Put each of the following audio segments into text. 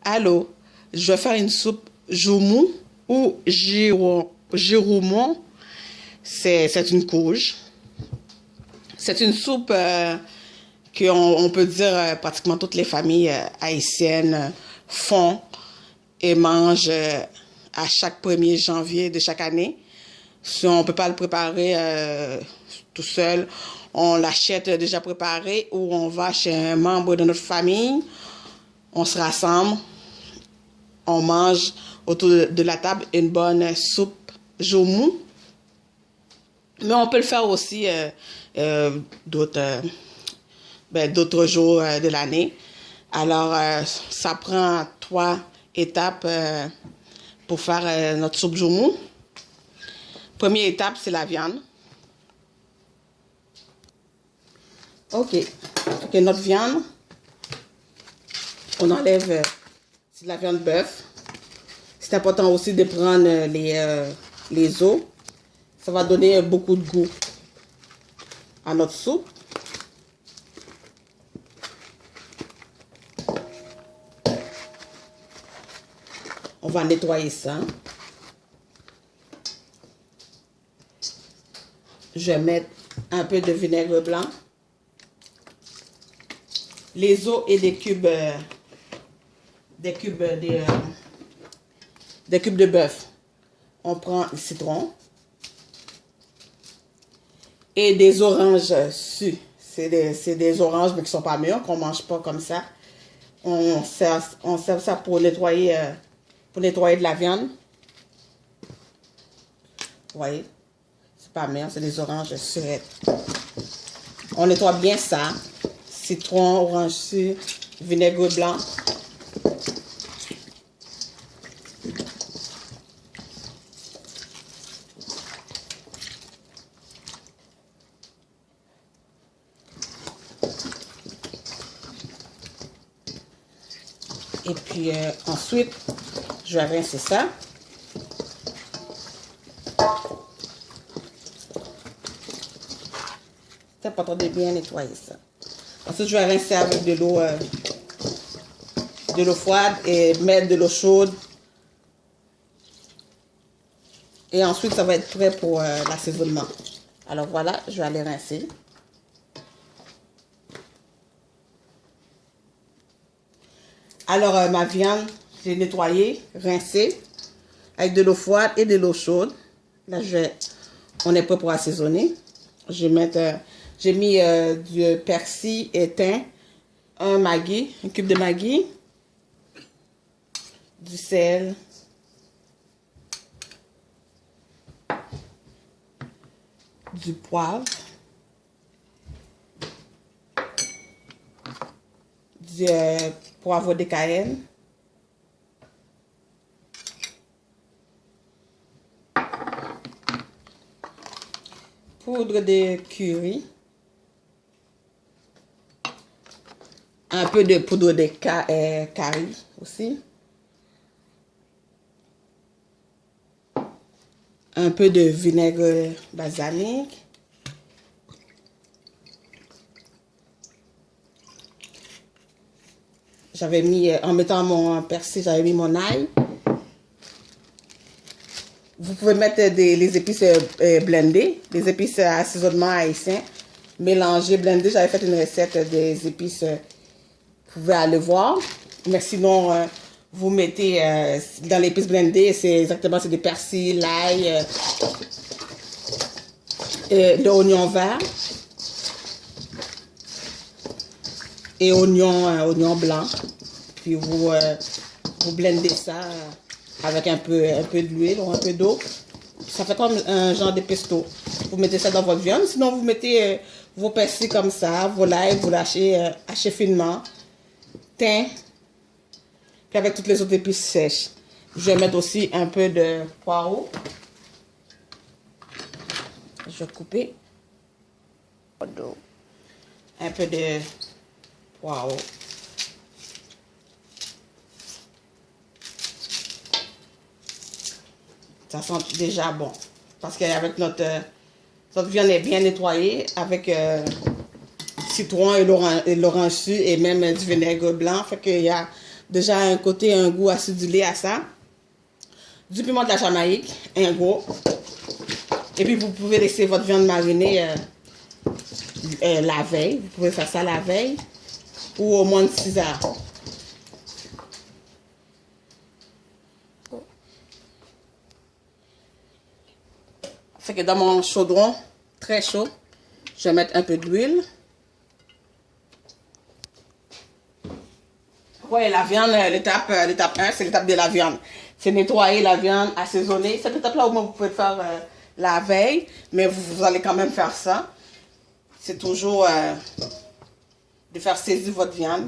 Allô, je vais faire une soupe joumou ou giroumon. C'est une courge. C'est une soupe qu'on peut dire pratiquement toutes les familles haïtiennes font et mangent à chaque 1er janvier de chaque année. Si on ne peut pas le préparer tout seul, on l'achète déjà préparé ou on va chez un membre de notre famille, on se rassemble, on mange autour de la table une bonne soupe joumou. Mais on peut le faire aussi d'autres jours de l'année. Alors, ça prend 3 étapes pour faire notre soupe joumou. Première étape, c'est la viande. OK, notre viande, on enlève c'est de la viande bœuf. C'est important aussi de prendre les os. Ça va donner beaucoup de goût à notre soupe. On va nettoyer ça. Je vais mettre un peu de vinaigre blanc. Les os et des cubes de bœuf. On prend le citron. Et des oranges sues. C'est des oranges, mais qui ne sont pas mûres, qu'on ne mange pas comme ça. On sert ça pour nettoyer de la viande. Vous voyez? C'est pas mûr, c'est des oranges surettes. On nettoie bien ça. Citron, orange sues, vinaigre blanc. Et puis ensuite, je vais rincer ça. C'est important de bien nettoyer ça. Ensuite, je vais rincer avec de l'eau froide et mettre de l'eau chaude. Et ensuite, ça va être prêt pour l'assaisonnement. Alors voilà, je vais aller rincer. Alors, ma viande, j'ai nettoyé, rincé, avec de l'eau froide et de l'eau chaude. Là, on est prêt pour assaisonner. J'ai mis du persil éteint, un cube de Maggi, du sel, du poivre, du poivre de Cayenne, poudre de curry, un peu de poudre de curry aussi, un peu de vinaigre balsamique, j'avais mis, en mettant mon persil, j'avais mis mon ail. Vous pouvez mettre les épices blendées, les épices assaisonnement haïtien, mélanger, blender. J'avais fait une recette des épices, vous pouvez aller voir. Mais sinon, vous mettez dans l'épice blendée, c'est du persil, l'ail, de l'oignon vert et oignon blanc. Puis vous blendez ça avec un peu d'huile ou un peu d'eau. Ça fait comme un genre de pesto. Vous mettez ça dans votre viande. Sinon, vous mettez vos persils comme ça, vos l'ail, vous lâchez hachez finement. Thym. Puis avec toutes les autres épices sèches. Je vais mettre aussi un peu de poireau. Je vais couper. Un peu de poireau. Ça sent déjà bon. Parce qu'avec notre viande est bien nettoyée avec citron et l'orange su et même du vinaigre blanc. Fait qu'il y a déjà un côté, un goût acidulé à ça. Du piment de la Jamaïque, un gros. Et puis vous pouvez laisser votre viande mariner la veille. Vous pouvez faire ça la veille ou au moins de 6 heures. Fait que dans mon chaudron très chaud, je vais mettre un peu d'huile. Ouais, la viande, l'étape 1, c'est l'étape de la viande. C'est nettoyer la viande, assaisonner. Cette étape-là, au moins, vous pouvez le faire la veille, mais vous allez quand même faire ça. C'est toujours de faire saisir votre viande.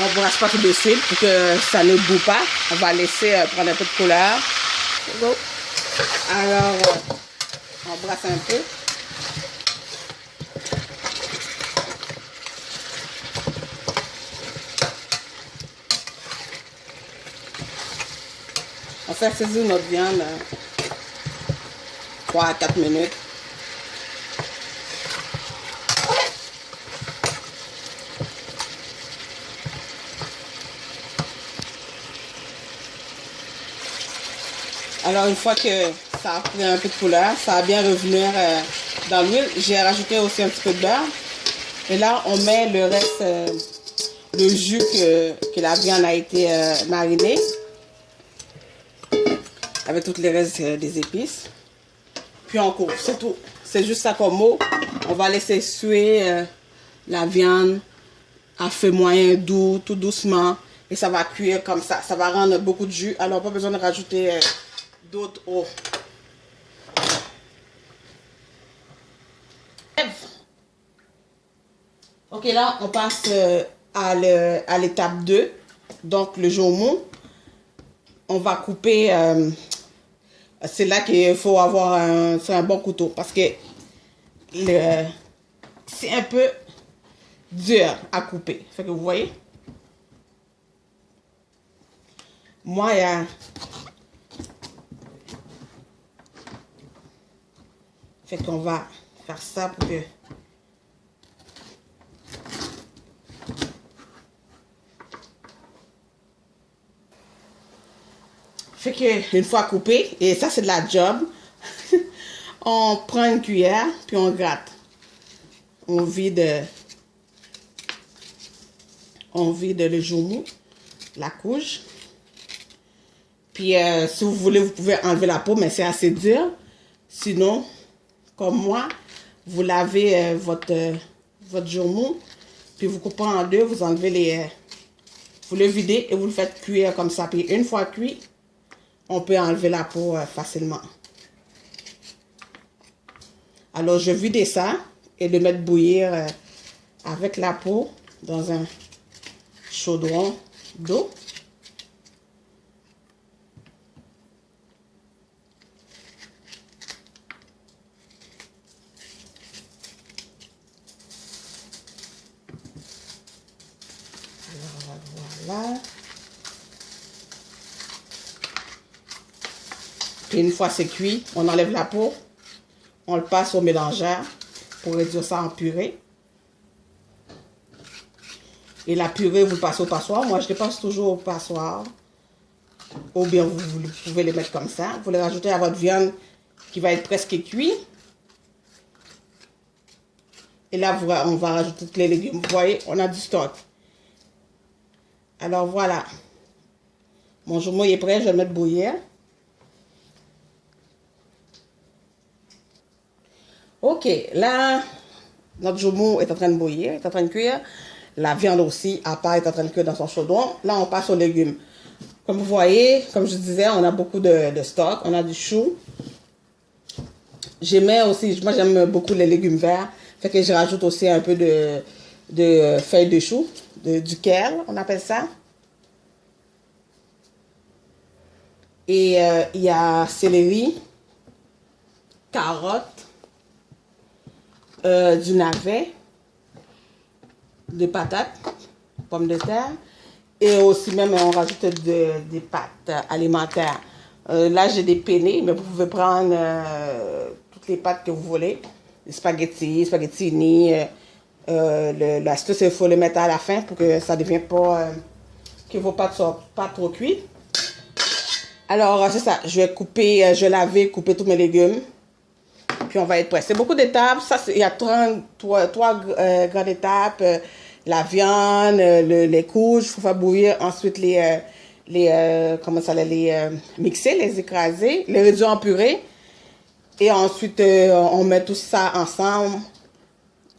On ne brasse pas tout de suite pour que ça ne boue pas. On va laisser prendre un peu de couleur. Alors, on brasse un peu. On fait saisir notre viande 3 à 4 minutes. Alors, une fois que ça a pris un peu de couleur, ça va bien revenir dans l'huile. J'ai rajouté aussi un petit peu de beurre. Et là, on met le reste, le jus que la viande a été marinée. Avec toutes les restes des épices. Puis on coupe, c'est tout. C'est juste ça comme mot. On va laisser suer la viande à feu moyen doux, tout doucement. Et ça va cuire comme ça. Ça va rendre beaucoup de jus. Alors, pas besoin de rajouter d'autres eau. Ok, là, on passe à l'étape 2. Donc, le jaumon. On va couper... c'est là qu'il faut avoir un bon couteau. Parce que c'est un peu dur à couper. Fait que vous voyez. Moi, il y a... Fait qu'on va faire ça pour que... Fait que une fois coupé, et ça c'est de la job, on prend une cuillère, puis on gratte. On vide le jaumon, la couche. Puis si vous voulez, vous pouvez enlever la peau, mais c'est assez dur. Sinon, comme moi, vous lavez votre jaumon, puis vous coupez en deux, vous enlevez vous le videz et vous le faites cuire comme ça. Puis une fois cuit, on peut enlever la peau facilement. Alors, je vide ça et le mettre bouillir avec la peau dans un chaudron d'eau. Alors, voilà. Puis une fois c'est cuit, on enlève la peau, on le passe au mélangeur pour réduire ça en purée. Et la purée, vous le passez au passoire. Moi, je le passe toujours au passoire. Ou bien vous pouvez les mettre comme ça. Vous les rajoutez à votre viande qui va être presque cuite. Et là, on va rajouter tous les légumes. Vous voyez, on a du stock. Alors voilà. Mon jaumon est prêt, je vais le mettre bouillir. Ok, là, notre jaumon est en train de bouillir, est en train de cuire. La viande aussi, à part, est en train de cuire dans son chaudron. Là, on passe aux légumes. Comme vous voyez, comme je disais, on a beaucoup de stock. On a du chou. J'aimais aussi, moi j'aime beaucoup les légumes verts. Fait que je rajoute aussi un peu de feuilles de chou, du kale, on appelle ça. Et il y a céleri, carottes, du navet, des patates, pommes de terre. Et aussi même on rajoute des pâtes alimentaires. Là j'ai des penne, mais vous pouvez prendre toutes les pâtes que vous voulez. Les spaghettis, spaghettini. L'astuce, il faut le mettre à la fin pour que ça ne devienne pas, que vos pâtes ne soient pas trop cuites. Alors c'est ça, je vais couper, je vais laver, couper tous mes légumes. Puis on va être prêt. C'est beaucoup d'étapes. Ça, il y a trois grandes étapes. La viande, les couches, il faut faire bouillir. Ensuite, mixer, les écraser, les réduire en purée. Et ensuite, on met tout ça ensemble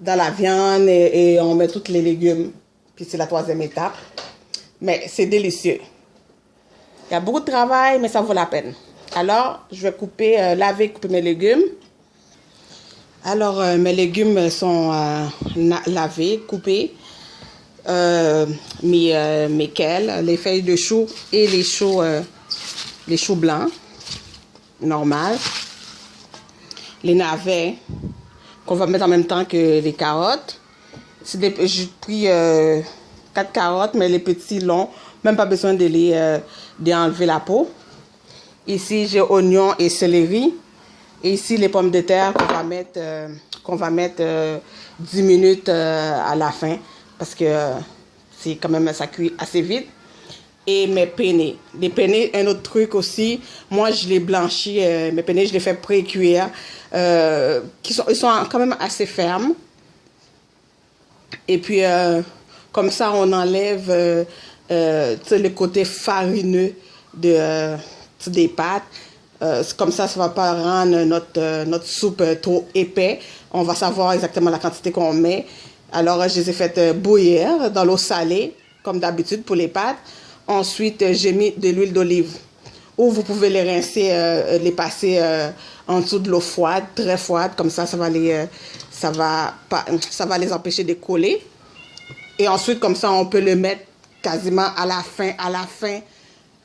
dans la viande et on met tous les légumes. Puis c'est la troisième étape. Mais c'est délicieux. Il y a beaucoup de travail, mais ça vaut la peine. Alors, je vais couper, couper mes légumes. Alors, mes légumes sont lavés, coupés. Mes queues, les feuilles de chou et les choux blancs, normal. Les navets, qu'on va mettre en même temps que les carottes. J'ai pris 4 carottes, mais les petits longs, même pas besoin d'enlever la peau. Ici, j'ai oignons et céleri. Et ici, les pommes de terre qu'on va mettre 10 minutes à la fin. Parce que c'est quand même, ça cuit assez vite. Et mes penne. Les penne, un autre truc aussi. Moi, je les blanchis. Mes penne, je les fais pré-cuire. Ils sont quand même assez fermes. Et puis, comme ça, on enlève le côté farineux des pâtes. Comme ça ne va pas rendre notre soupe trop épais. On va savoir exactement la quantité qu'on met. Alors, je les ai faites bouillir dans l'eau salée, comme d'habitude pour les pâtes. Ensuite, j'ai mis de l'huile d'olive. Ou vous pouvez les rincer, les passer en dessous de l'eau froide, très froide. Comme ça, ça va les empêcher de coller. Et ensuite, comme ça, on peut le mettre quasiment à la fin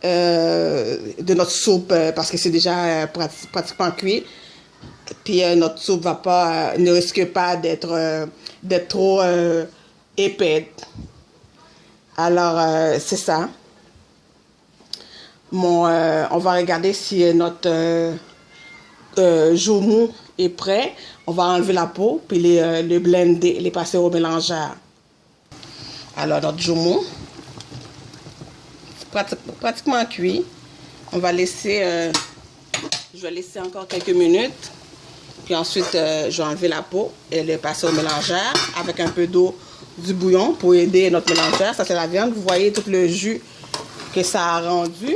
de notre soupe, parce que c'est déjà pratiquement cuit. Puis notre soupe ne risque pas d'être trop épais. Alors, c'est ça. On va regarder si notre jaumou est prêt. On va enlever la peau, puis les blender, les passer au mélangeur. Alors, notre jaumou, pratiquement cuit. On va laisser, je vais laisser encore quelques minutes. Puis ensuite, je vais enlever la peau et le passer au mélangeur avec un peu d'eau du bouillon pour aider notre mélangeur. Ça, c'est la viande. Vous voyez tout le jus que ça a rendu.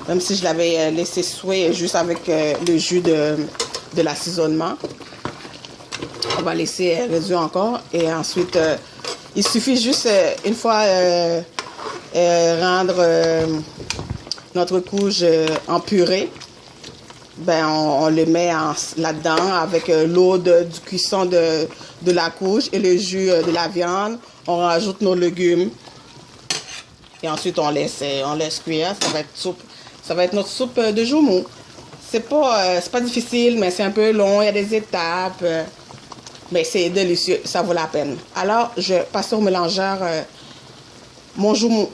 Même si je l'avais laissé souer juste avec le jus de l'assaisonnement. On va laisser réduire encore. Et ensuite, il suffit juste, une fois rendre notre couche en purée, ben on le met là-dedans avec l'eau du cuisson de la couche et le jus de la viande. On rajoute nos légumes. Et ensuite, on laisse cuire. Ça va être notre soupe de jaumou. C'est pas difficile, mais c'est un peu long. Il y a des étapes. Mais c'est délicieux. Ça vaut la peine. Alors, je passe au mélangeur mon jaumou.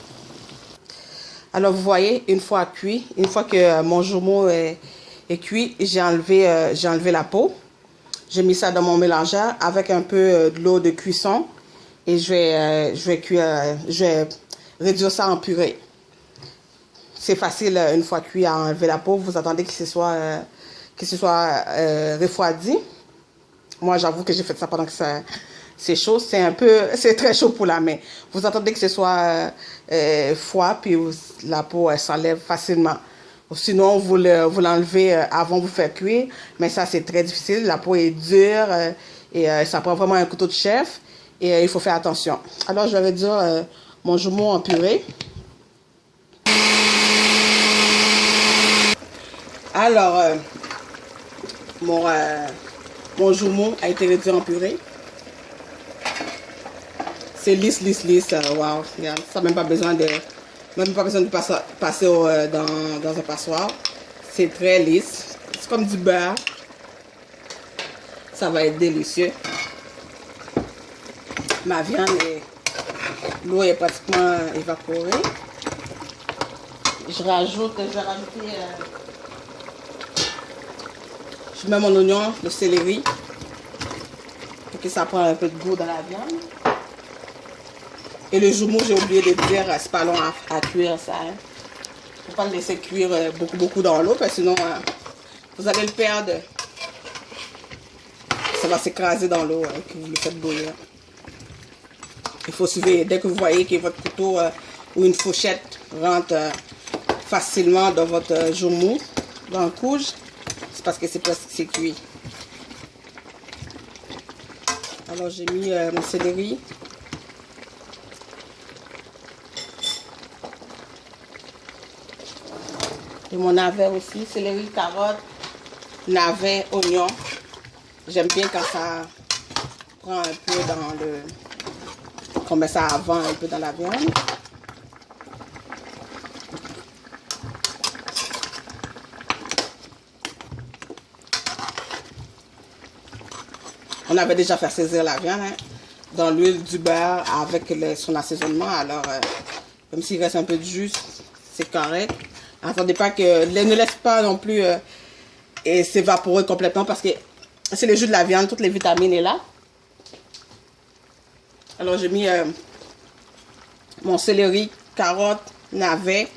Alors, vous voyez, une fois cuit, une fois que mon jaumou est cuit, j'ai enlevé la peau. J'ai mis ça dans mon mélangeur avec un peu de l'eau de cuisson. Et je vais réduire ça en purée. C'est facile, une fois cuit, à enlever la peau. Vous attendez que ce soit refroidi. Moi, j'avoue que j'ai fait ça pendant que c'est chaud. C'est très chaud pour la main. Vous attendez que ce soit froid, puis la peau s'enlève facilement. Sinon, vous l'enlevez avant de vous faire cuire. Mais ça, c'est très difficile. La peau est dure et ça prend vraiment un couteau de chef. Et il faut faire attention. Alors, je vais réduire mon jaumou en purée. Alors, mon jaumou a été réduit en purée. C'est lisse. Wow, regarde, ça n'a même pas besoin Même pas besoin de passer dans un passoire. C'est très lisse. C'est comme du beurre. Ça va être délicieux. Ma viande, l'eau est pratiquement évaporée. Je vais rajouter, je mets mon oignon, le céleri, pour que ça prenne un peu de goût dans la viande. Et le joumou, j'ai oublié de dire, c'est pas long à cuire ça. Hein. Faut pas le laisser cuire beaucoup dans l'eau, parce que sinon vous allez le perdre. Ça va s'écraser dans l'eau que vous le faites bouillir. Il faut suivre, dès que vous voyez que votre couteau ou une fourchette rentre facilement dans votre joumou, dans le couge, c'est parce que c'est cuit. Alors j'ai mis mon céleri. Et mon navet aussi, céleri, carotte, navet, oignon. J'aime bien quand ça prend un peu dans le... qu'on met ça avant un peu dans la viande. On avait déjà fait saisir la viande hein, dans l'huile du beurre avec son assaisonnement. Alors, même s'il reste un peu de jus, c'est correct. Attendez pas que... Ne laisse pas non plus s'évaporer complètement parce que c'est le jus de la viande, toutes les vitamines sont là. Alors j'ai mis mon céleri, carotte, navet,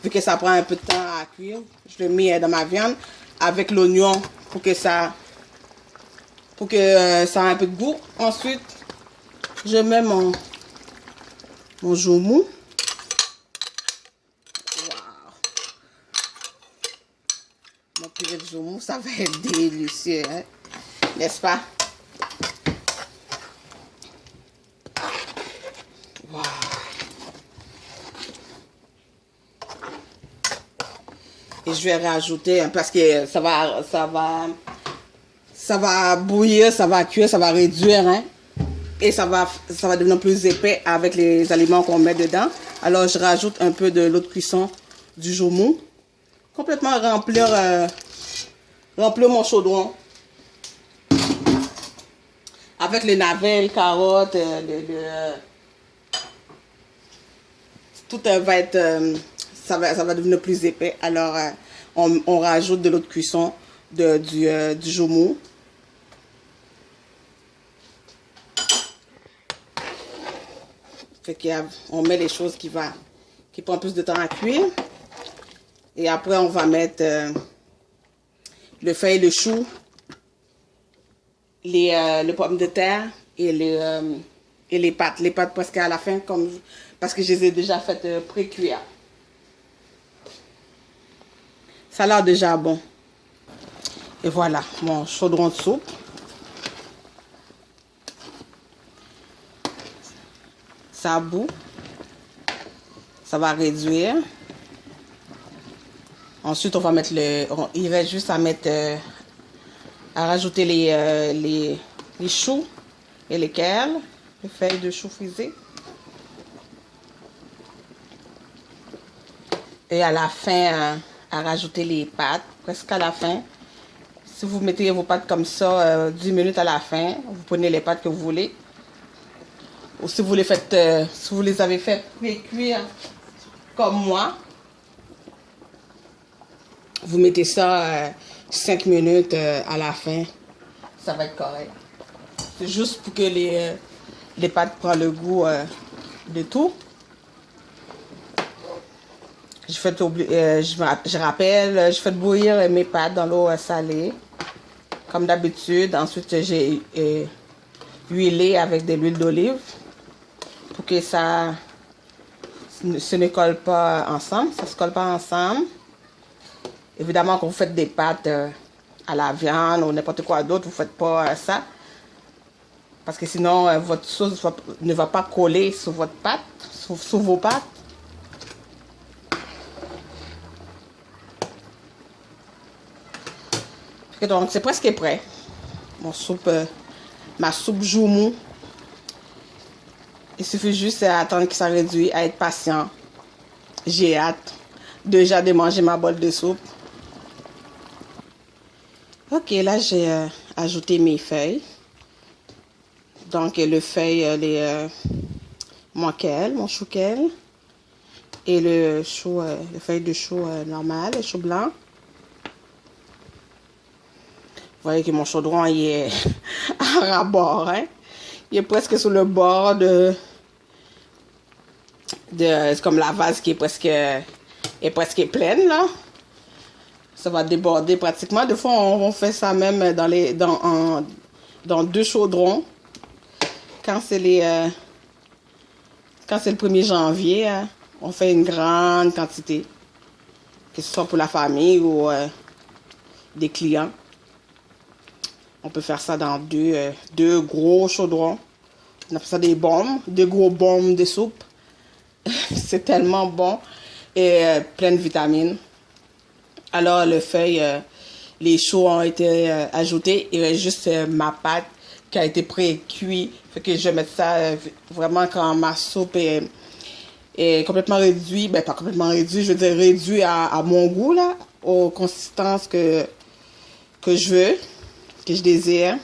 vu que ça prend un peu de temps à cuire. Je le mets dans ma viande avec l'oignon pour que ça ait un peu de goût. Ensuite, je mets mon joumou. Mon purée de joumou, ça va être délicieux, hein? N'est-ce pas? Wow. Et je vais rajouter, parce que ça va bouillir, ça va cuire, ça va réduire, hein? Et ça va devenir plus épais avec les aliments qu'on met dedans. Alors je rajoute un peu de l'eau de cuisson du joumou. Complètement remplir mon chaudron. Avec les navets, les carottes, tout va être, ça va devenir plus épais. Alors, on rajoute de l'eau de cuisson du joumou. Fait qu'on met les choses qui prennent plus de temps à cuire. Et après, on va mettre le feuille de chou, les pommes de terre et les pâtes. Les pâtes presque à la fin, parce que je les ai déjà faites pré-cuire. Ça a l'air déjà bon. Et voilà, mon chaudron de soupe. Ça bout. Ça va réduire. Ensuite, on va mettre il reste juste à mettre, à rajouter les choux et les kales, les feuilles de choux frisées. Et à la fin, à rajouter les pâtes, presque à la fin. Si vous mettez vos pâtes comme ça, 10 minutes à la fin, vous prenez les pâtes que vous voulez. Ou si vous les avez fait cuire comme moi, vous mettez ça 5 minutes à la fin, ça va être correct. C'est juste pour que les pâtes prennent le goût de tout. Je rappelle, je fais bouillir mes pâtes dans l'eau salée, comme d'habitude. Ensuite, j'ai huilé avec de l'huile d'olive pour que ça ne colle pas ensemble, ça ne se colle pas ensemble. Évidemment, quand vous faites des pâtes à la viande ou n'importe quoi d'autre, vous ne faites pas ça. Parce que sinon, votre sauce ne va pas coller sur votre pâte, sur vos pâtes. Et donc, c'est presque prêt. Ma soupe joumou. Il suffit juste d'attendre que ça réduise, à être patient. J'ai hâte déjà de manger ma bolle de soupe. Ok, là j'ai ajouté mes feuilles. Donc le feuille, mon chou kale. Et le feuille de chou normal, le chou blanc. Vous voyez que mon chaudron il est à ras-bord, hein? Il est presque sur le bord c'est comme la vase qui est presque pleine, là. Ça va déborder pratiquement. Des fois, on fait ça même dans 2 chaudrons. Quand c'est le 1er janvier, hein, on fait une grande quantité. Que ce soit pour la famille ou des clients. On peut faire ça dans deux gros chaudrons. On appelle ça des bombes, 2 gros bombes de soupe. C'est tellement bon et plein de vitamines. Alors, les choux ont été ajoutés. Il reste juste ma pâte qui a été pré-cuite. Fait que je vais mettre ça vraiment quand ma soupe est complètement réduite. Ben, pas complètement réduite, je veux dire réduite à mon goût, là, aux consistances que je veux, que je désire.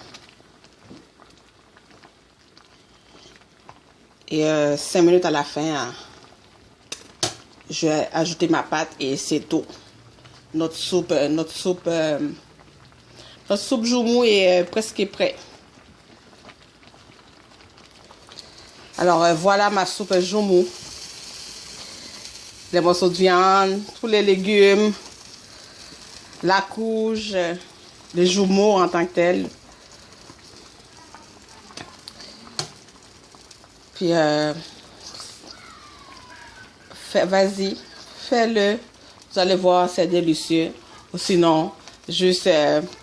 Et 5 minutes à la fin, hein, je vais ajouter ma pâte et c'est tout. Notre soupe joumou est presque prêt. Alors voilà ma soupe joumou. Les morceaux de viande, tous les légumes, la couche, le joumou en tant que tel. Puis vas-y, fais-le. Vous allez voir, c'est délicieux. Ou sinon, juste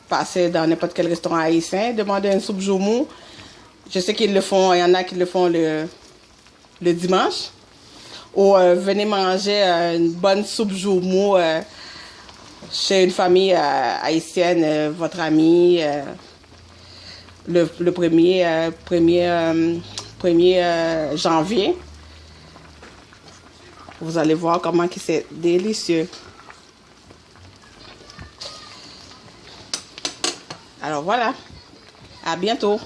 passer dans n'importe quel restaurant haïtien, demander une soupe joumou. Je sais qu'ils le font, il y en a qui le font le dimanche. Ou venez manger une bonne soupe joumou chez une famille haïtienne, votre ami, le 1er janvier. Vous allez voir comment c'est délicieux. Alors voilà, à bientôt.